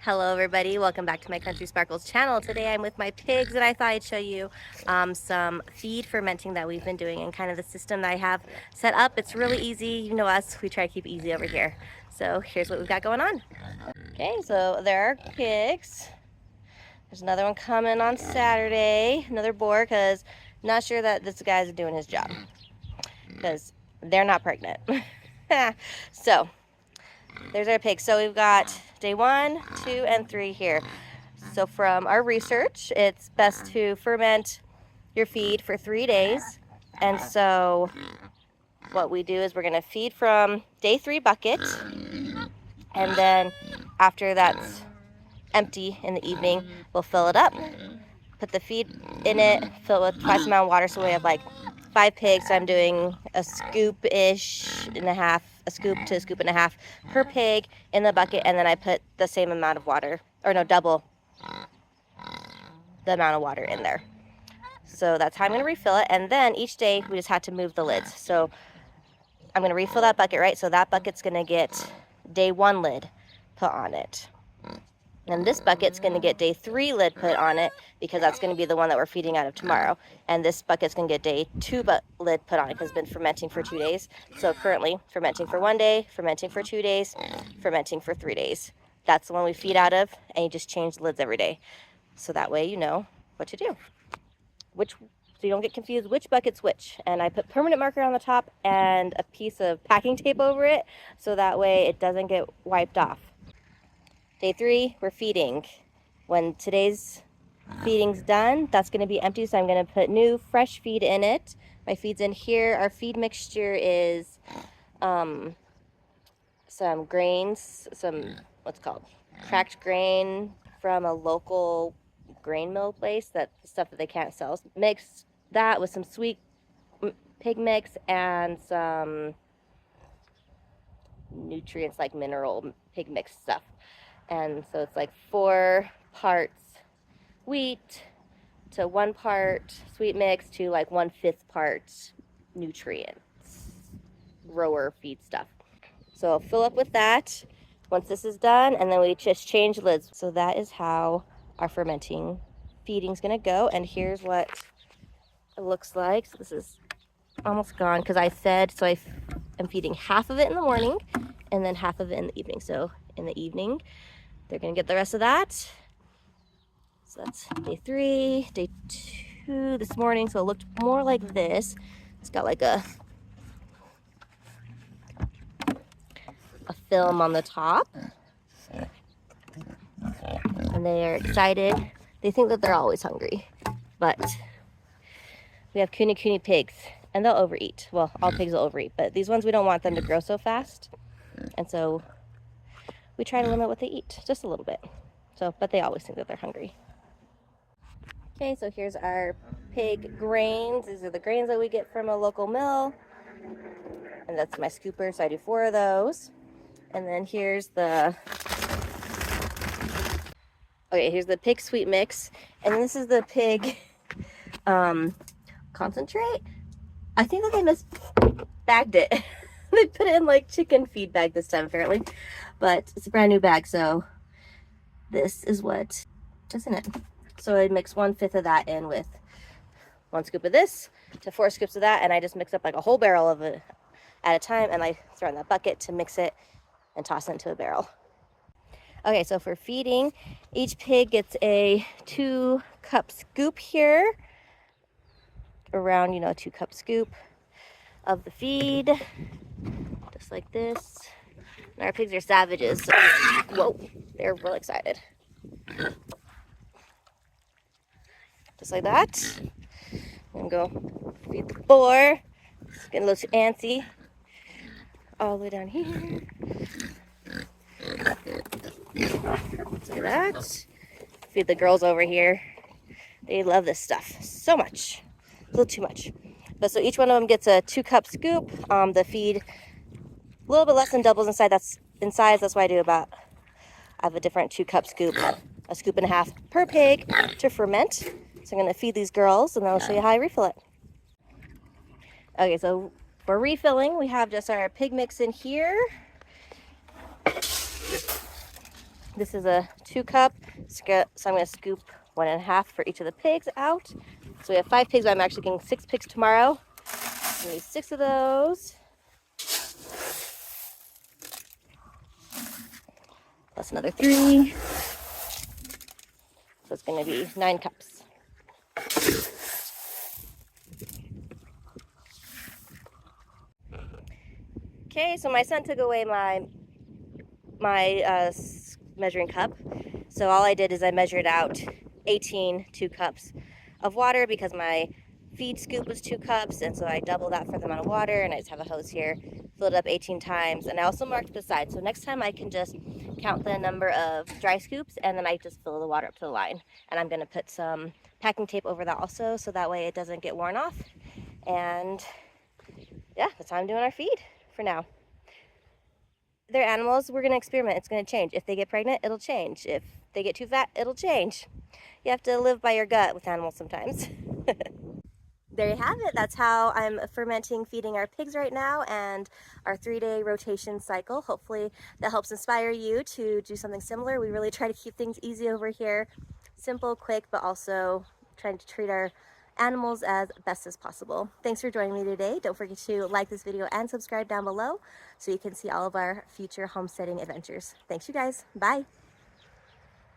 Hello everybody, welcome back to my Country Sparkles channel. Today I'm with my pigs and I thought I'd show you some feed fermenting that we've been doing and kind of the system that I have set up. It's really easy, you know us, we try to keep it easy over here. So here's what we've got going on. Okay, so there are pigs. There's another one coming on Saturday, another boar, because I'm not sure that this guy's doing his job because they're not pregnant. So there's our pigs. So we've got day 1, 2, and 3 here. So from our research, it's best to ferment your feed for 3 days. And so what we do is we're going to feed from day 3 bucket. And then after that's empty in the evening, we'll fill it up, put the feed in it, fill it with twice the amount of water. So we have like 5 pigs. So I'm doing a scoop-ish and a half, a scoop to a scoop and a half per pig in the bucket, and then I put the same amount of water, or no, double the amount of water in there. So that's how I'm going to refill it, and then each day we just had to move the lids. So I'm going to refill that bucket, right? So that bucket's going to get day 1 lid put on it. And this bucket's going to get day 3 lid put on it because that's going to be the one that we're feeding out of tomorrow. And this bucket's going to get day 2 lid put on it because it's been fermenting for 2 days. So currently fermenting for 1 day, fermenting for 2 days, fermenting for 3 days. That's the one we feed out of, and you just change the lids every day. So that way you know what to do. So you don't get confused which bucket's which. And I put permanent marker on the top and a piece of packing tape over it so that way it doesn't get wiped off. Day 3, we're feeding. When today's feeding's done, that's going to be empty, so I'm going to put new fresh feed in it. My feed's in here. Our feed mixture is some grains, what's called cracked grain from a local grain mill place, that stuff that they can't sell. Mix that with some sweet pig mix and some nutrients like mineral pig mix stuff. And so it's like 4 parts wheat to 1 part sweet mix to like 1/5 part nutrients, grower feed stuff. So I'll fill up with that once this is done, and then we just change lids. So that is how our fermenting feeding's gonna go. And here's what it looks like. So this is almost gone because I fed, so I'm feeding half of it in the morning and then half of it in the evening. So in the evening, they're gonna get the rest of that. So that's day 3, day 2 this morning. So it looked more like this. It's got like a film on the top. And they are excited. They think that they're always hungry. But we have kuni pigs and they'll overeat. Well, all pigs will overeat, but these ones we don't want them to grow so fast. And so we try to limit what they eat just a little bit. So, but they always think that they're hungry. Okay, so here's our pig grains. These are the grains that we get from a local mill. And that's my scooper, so I do 4 of those. And then here's the pig sweet mix. And this is the pig concentrate. I think that they misbagged it. They put it in like chicken feed bag this time apparently. But it's a brand new bag, so this is what is in it. So I mix 1/5 of that in with 1 scoop of this to 4 scoops of that, and I just mix up like a whole barrel of it at a time, and I throw in that bucket to mix it and toss it into a barrel. Okay, so for feeding, each pig gets a 2-cup scoop here, around, 2-cup scoop of the feed, just like this. And our pigs are savages, so whoa, they're real excited. Just like that. I'm gonna go feed the boar. It's getting a little too antsy. All the way down here. Just like that. Feed the girls over here. They love this stuff so much. A little too much. But so each one of them gets a 2-cup scoop. The feed a little bit less than doubles in size. That's why I have a different 2-cup scoop, a scoop and a half per pig to ferment. So I'm going to feed these girls, and then I'll show you how I refill it. Okay, so for refilling, we have just our pig mix in here. This is a 2 cup, so I'm going to scoop 1.5 for each of the pigs out. So we have 5 pigs, but I'm actually getting 6 pigs tomorrow. I need 6 of those. Plus another 3. So it's going to be 9 cups. Okay, so my son took away my measuring cup. So all I did is I measured out 18 2 cups of water because my feed scoop was 2 cups, and so I doubled that for the amount of water, and I just have a hose here, filled it up 18 times, and I also marked the side. So next time I can just count the number of dry scoops, and then I just fill the water up to the line. And I'm going to put some packing tape over that also, so that way it doesn't get worn off. And yeah, that's how I'm doing our feed for now. They're animals, we're going to experiment. It's going to change. If they get pregnant, it'll change. If they get too fat, it'll change. You have to live by your gut with animals sometimes. There you have it. That's how I'm fermenting, feeding our pigs right now, and our 3-day rotation cycle. Hopefully that helps inspire you to do something similar. We really try to keep things easy over here. Simple, quick, but also trying to treat our animals as best as possible. Thanks for joining me today. Don't forget to like this video and subscribe down below so you can see all of our future homesteading adventures. Thanks, you guys. Bye.